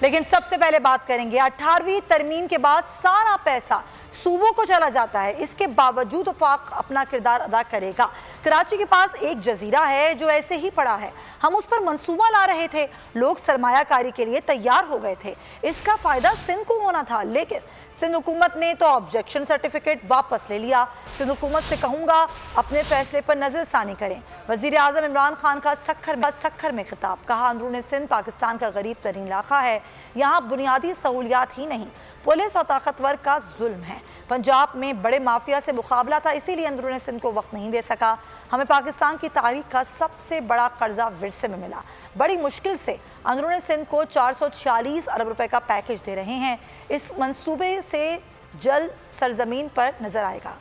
لیکن سب سے پہلے بات کریں گے 18ویں ترمیم کے بعد سارا پیسہ صوبوں کو چلا جاتا ہے، اس کے باوجود وفاق اپنا کردار ادا کرے گا۔ کراچی کے پاس ایک جزیرہ ہے جو ایسے ہی پڑا ہے، ہم اس پر منصوبہ لا رہے تھے، لوگ سرمایہ کاری کے لیے تیار ہو گئے تھے، اس کا فائدہ سندھ کو ہونا تھا، لیکن سندھ حکومت نے تو آبجیکشن سرٹیفکیٹ واپس لے لیا۔ سندھ حکومت سے کہوں گا اپنے فیصلے پر نظر ثانی کریں۔ وزیر اعظم عمران خان کا سکھر میں خطاب، کہا اندرون سندھ پاکستان کا غریب ترین علاقہ ہے، یہاں بنیادی سہولیات ہی نہیں پولیس اور طاقتور کا ظلم ہے، پنجاب میں بڑے مافیا سے مقابلہ تھا، اسی لیے اندرون سندھ کو وقت نہیں دے سکا، ہمیں پاکستان کی تاریخ کا سب سے بڑا قرضہ ورثے میں ملا، بڑی مشکل سے اندرون سندھ کو 446 ارب روپے کا پیکج دے رہے ہیں، اس منصوبے سے جلد سرزمین پر نظر آئے گا۔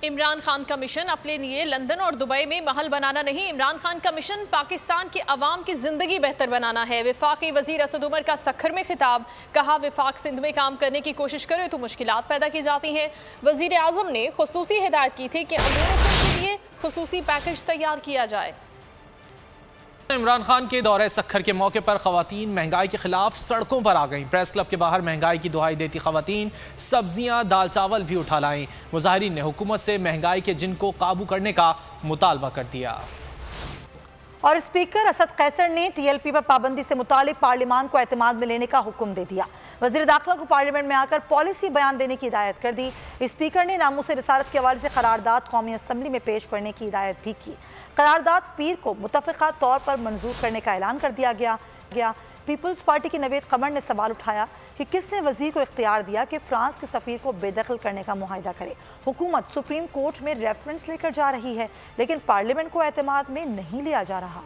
عمران خان کا مشن اپنے لیے لندن اور دبئی میں محل بنانا نہیں، عمران خان کا مشن پاکستان کے عوام کی زندگی بہتر بنانا ہے۔ وفاقی وزیر اسد عمر کا سکھر میں خطاب، کہا وفاق سندھ میں کام کرنے کی کوشش کرے تو مشکلات پیدا کی جاتی ہیں۔ وزیر اعظم نے خصوصی ہدایت کی تھی کہ اندرون سندھ کے لیے خصوصی پیکج تیار کیا جائے۔ عمران خان کے دورہ سکھر کے موقع پر خواتین مہنگائی کے خلاف سڑکوں پر آ گئیں۔ پریس کلب کے باہر مہنگائی کی دہائی دیتی خواتین سبزیاں دال چاول بھی اٹھا لائیں۔ مظاہرین نے حکومت سے مہنگائی کے جن کو قابو کرنے کا مطالبہ کر دیا۔ اور اسپیکر اسد قیصر نے ٹی ایل پی پر پابندی سے متعلق پارلیمان کو اعتماد میں لینے کا حکم دے دیا۔ وزیر داخلہ کو پارلیمنٹ میں آ کر پالیسی بیان دینے کی ہدایت کر دی۔ اسپیکر نے ناموس رسالت کے حوالے سے قرارداد قومی اسمبلی میں پیش کرنے کی ہدایت بھی کی۔ قرارداد پیر کو متفقہ طور پر منظور کرنے کا اعلان کر دیا گیا۔ پیپلز پارٹی کی نوید قمر نے سوال اٹھایا کہ کس نے وزیر کو اختیار دیا کہ فرانس کے سفیر کو بے دخل کرنے کا معاہدہ کرے۔ حکومت سپریم کورٹ میں ریفرنس لے کر جا رہی ہے، لیکن پارلیمنٹ کو اعتماد میں نہیں لیا جا رہا۔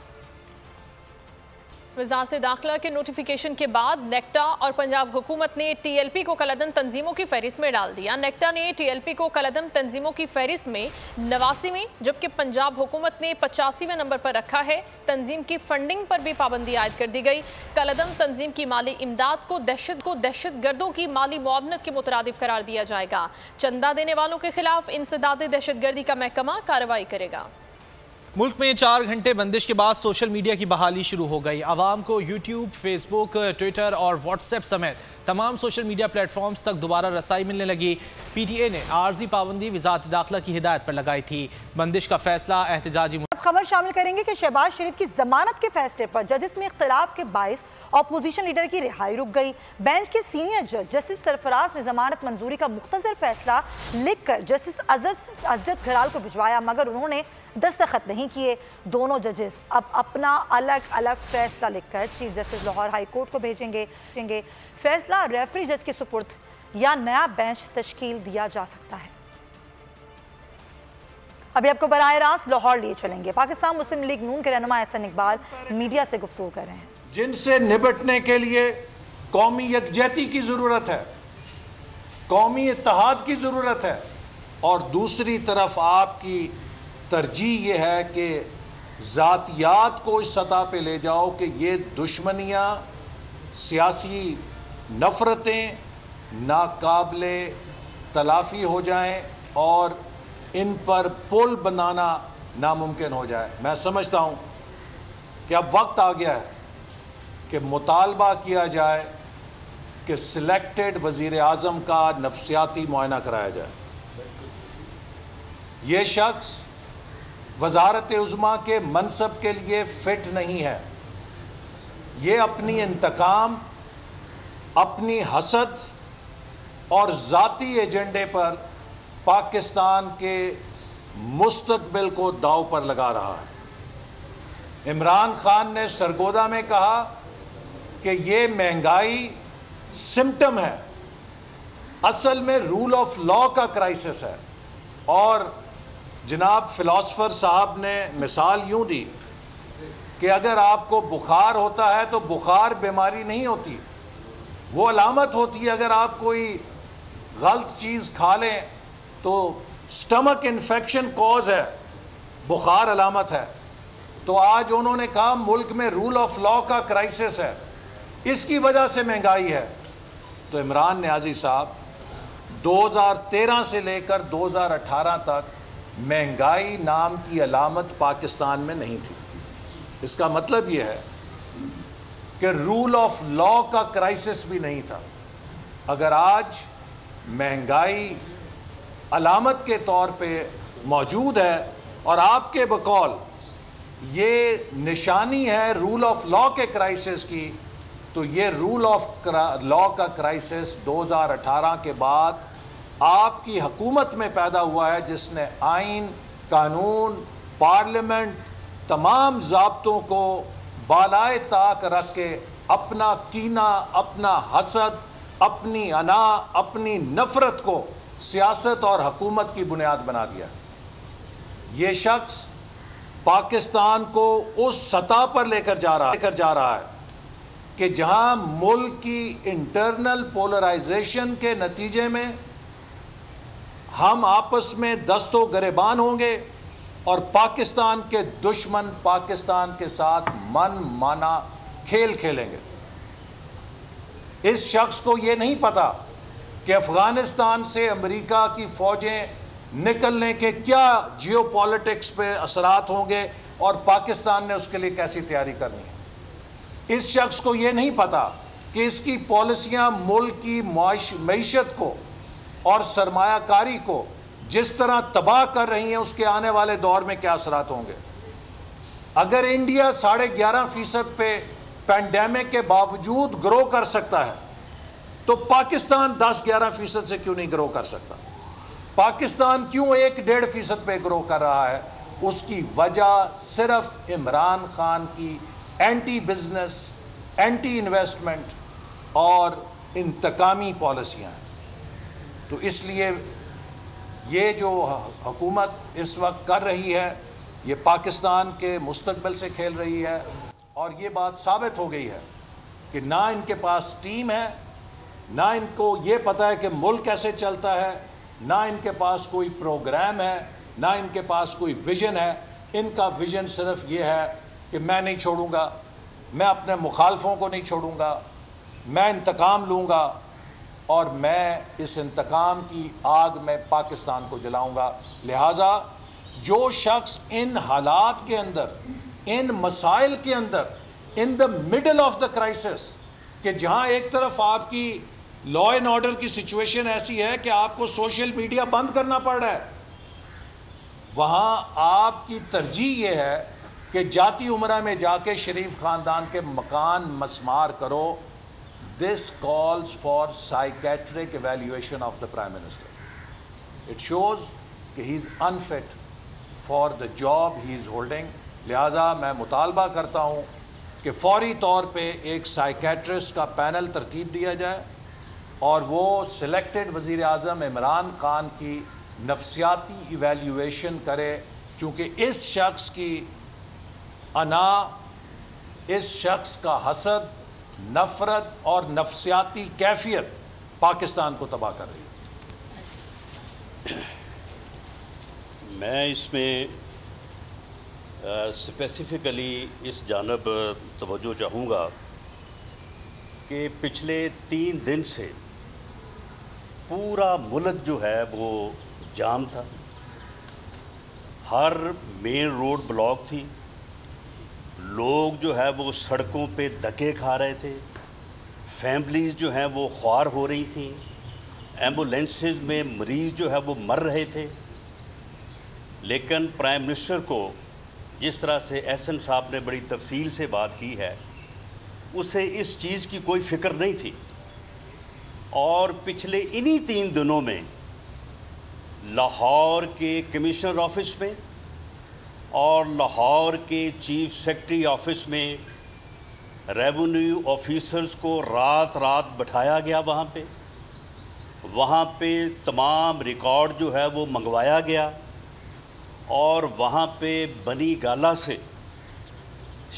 وزارت داخلہ کے نوٹیفیکیشن کے بعد نیکٹا اور پنجاب حکومت نے ٹی ایل پی کو کالعدم تنظیموں کی فہرست میں ڈال دیا۔ نیکٹا نے ٹی ایل پی کو کالعدم تنظیموں کی فہرست میں 89ویں جبکہ پنجاب حکومت نے 85ویں نمبر پر رکھا ہے۔ تنظیم کی فنڈنگ پر بھی پابندی عائد کر دی گئی۔ کالعدم تنظیم کی مالی امداد کو دہشت گردوں کی مالی معاونت کے مترادف قرار دیا جائے گا۔ چندہ دینے والوں کے خلاف انسداد دہشت گردی کا محکمہ کارروائی کرے گا۔ ملک میں 4 گھنٹے بندش کے بعد سوشل میڈیا کی بحالی شروع ہو گئی۔ عوام کو یوٹیوب، فیس بک، ٹویٹر اور واٹس ایپ سمیت تمام سوشل میڈیا پلیٹ فارمز تک دوبارہ رسائی ملنے لگی۔ پی ٹی اے نے عارضی پابندی وزارت داخلہ کی ہدایت پر لگائی تھی۔ بندش کا فیصلہ احتجاجی خبر شامل کریں گے کہ شہباز شریف کی ضمانت کے فیصلے پر ججز میں اختلاف کے باعث اپوزیشن لیڈر کی رہائی رک گئی۔ بینچ کے سینئر جج جسٹس سرفراز نے ضمانت منظوری کا مختصر فیصلہ لکھ کر جسٹس اسجد گھرال کو بھجوایا، مگر انہوں نے دستخط نہیں کیے۔ دونوں ججز اب اپنا الگ الگ فیصلہ لکھ کر chief justice Lahore high court کو بھیجیں گے۔ فیصلہ ریفری جج کے سپرد یا نیا بینچ تشکیل دیا جا سکتا ہے۔ ابھی آپ کو براہ راست لاہور لیے چلیں گے۔ پاکستان مسلم لیگ نون کے رہنما احسن اقبال میڈیا سے گفتگو کر رہے ہیں۔ جن سے نبٹنے کے لیے قومی یکجہتی کی ضرورت ہے، قومی اتحاد کی ضرورت ہے، اور دوسری طرف آپ کی ترجیح یہ ہے کہ ذاتیات کو اس سطح پہ لے جاؤ کہ یہ دشمنیاں، سیاسی نفرتیں ناقابل تلافی ہو جائیں اور ان پر پل بنانا ناممکن ہو جائے۔ میں سمجھتا ہوں کہ اب وقت آ گیا ہے کہ مطالبہ کیا جائے کہ سلیکٹڈ وزیر اعظم کا نفسیاتی معائنہ کرایا جائے۔ یہ شخص وزارت عظمیٰ کے منصب کے لیے فٹ نہیں ہے۔ یہ اپنی انتقام، اپنی حسد اور ذاتی ایجنڈے پر پاکستان کے مستقبل کو داؤ پر لگا رہا ہے۔ عمران خان نے سرگودا میں کہا کہ یہ مہنگائی سمٹم ہے، اصل میں رول آف لا کا کرائسس ہے، اور جناب فلاسفر صاحب نے مثال یوں دی کہ اگر آپ کو بخار ہوتا ہے تو بخار بیماری نہیں ہوتی، وہ علامت ہوتی ہے۔ اگر آپ کوئی غلط چیز کھا لیں تو سٹمک انفیکشن کوز ہے، بخار علامت ہے۔ تو آج انہوں نے کہا ملک میں رول آف لا کا کرائسس ہے، اس کی وجہ سے مہنگائی ہے۔ تو عمران نیازی صاحب 2013 سے لے کر 2018 تک مہنگائی نام کی علامت پاکستان میں نہیں تھی۔ اس کا مطلب یہ ہے کہ رول آف لا کا کرائسس بھی نہیں تھا. اگر آج مہنگائی علامت کے طور پہ موجود ہے اور آپ کے بقول یہ نشانی ہے رول آف لا کے کرائسس کی, تو یہ رول آف لا کا کرائسس 2018 کے بعد آپ کی حکومت میں پیدا ہوا ہے, جس نے آئین, قانون, پارلیمنٹ, تمام ضابطوں کو بالائے طاق رکھ کے اپنا کینہ, اپنا حسد, اپنی انا, اپنی نفرت کو سیاست اور حکومت کی بنیاد بنا دیا. یہ شخص پاکستان کو اس سطح پر لے کر جا رہا ہے کہ جہاں ملک کی انٹرنل پولرائزیشن کے نتیجے میں ہم آپس میں دست و گریبان ہوں گے اور پاکستان کے دشمن پاکستان کے ساتھ من مانا کھیل کھیلیں گے. اس شخص کو یہ نہیں پتا کہ افغانستان سے امریکہ کی فوجیں نکلنے کے کیا جیو پالیٹکس پہ اثرات ہوں گے اور پاکستان نے اس کے لیے کیسی تیاری کرنی ہے. اس شخص کو یہ نہیں پتا کہ اس کی پالیسیاں ملک کی معیشت کو اور سرمایہ کاری کو جس طرح تباہ کر رہی ہیں اس کے آنے والے دور میں کیا اثرات ہوں گے. اگر انڈیا 11.5% پہ پینڈیمک کے باوجود گرو کر سکتا ہے تو پاکستان 10-11% سے کیوں نہیں گرو کر سکتا؟ پاکستان کیوں 1-1.5% پہ گرو کر رہا ہے؟ اس کی وجہ صرف عمران خان کی اینٹی بزنس, اینٹی انویسٹمنٹ اور انتقامی پالیسیاں ہیں. تو اس لیے یہ جو حکومت اس وقت کر رہی ہے یہ پاکستان کے مستقبل سے کھیل رہی ہے, اور یہ بات ثابت ہو گئی ہے کہ نہ ان کے پاس ٹیم ہے, نہ ان کو یہ پتہ ہے کہ ملک کیسے چلتا ہے, نہ ان کے پاس کوئی پروگرام ہے, نہ ان کے پاس کوئی ویژن ہے. ان کا ویژن صرف یہ ہے کہ میں نہیں چھوڑوں گا, میں اپنے مخالفوں کو نہیں چھوڑوں گا, میں انتقام لوں گا اور میں اس انتقام کی آگ میں پاکستان کو جلاؤں گا. لہٰذا جو شخص ان حالات کے اندر, ان مسائل کے اندر, in the middle of the crisis, کہ جہاں ایک طرف آپ کی لا اینڈ آرڈر کی سچویشن ایسی ہے کہ آپ کو سوشل میڈیا بند کرنا پڑ رہا ہے, وہاں آپ کی ترجیح یہ ہے کہ جاتی عمرہ میں جا کے شریف خاندان کے مکان مسمار کرو. This calls for psychiatric evaluation of the Prime Minister. It shows کہ he is unfit for the job he is holding. لہٰذا میں مطالبہ کرتا ہوں کہ فوری طور پہ ایک سائیکیٹرسٹ کا پینل ترتیب دیا جائے اور وہ سلیکٹڈ وزیر اعظم عمران خان کی نفسیاتی ایویلیویشن کرے, چونکہ اس شخص کی انا, اس شخص کا حسد, نفرت اور نفسیاتی کیفیت پاکستان کو تباہ کر رہی ہے. میں اس میں اسپیسیفکلی اس جانب توجہ چاہوں گا کہ پچھلے 3 دن سے پورا ملک جو ہے وہ جام تھا. ہر مین روڈ بلاک تھی, لوگ جو ہے وہ سڑکوں پہ دھکے کھا رہے تھے, فیملیز جو ہیں وہ خوار ہو رہی تھیں, ایمبولینسز میں مریض جو ہے وہ مر رہے تھے. لیکن پرائم منسٹر کو جس طرح سے احسن صاحب نے بڑی تفصیل سے بات کی ہے, اسے اس چیز کی کوئی فکر نہیں تھی. اور پچھلے انہی 3 دنوں میں لاہور کے کمشنر آفس میں اور لاہور کے چیف سیکرٹری آفس میں ریونیو آفیسرز کو رات بٹھایا گیا. وہاں پہ تمام ریکارڈ جو ہے وہ منگوایا گیا, اور وہاں پہ بنی گالہ سے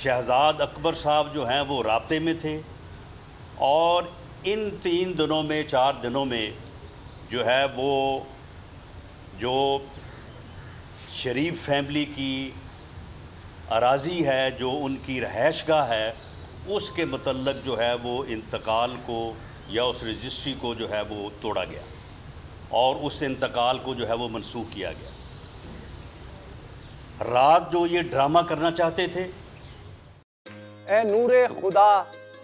شہزاد اکبر صاحب جو ہیں وہ رابطے میں تھے. اور ان 3 دنوں میں 4 دنوں میں جو ہے وہ جو شریف فیملی کی اراضی ہے, جو ان کی رہائش گاہ ہے, اس کے متعلق جو ہے وہ انتقال کو یا اس رجسٹری کو جو ہے وہ توڑا گیا اور اس انتقال کو جو ہے وہ منسوخ کیا گیا. رات جو یہ ڈرامہ کرنا چاہتے تھے, اے نور خدا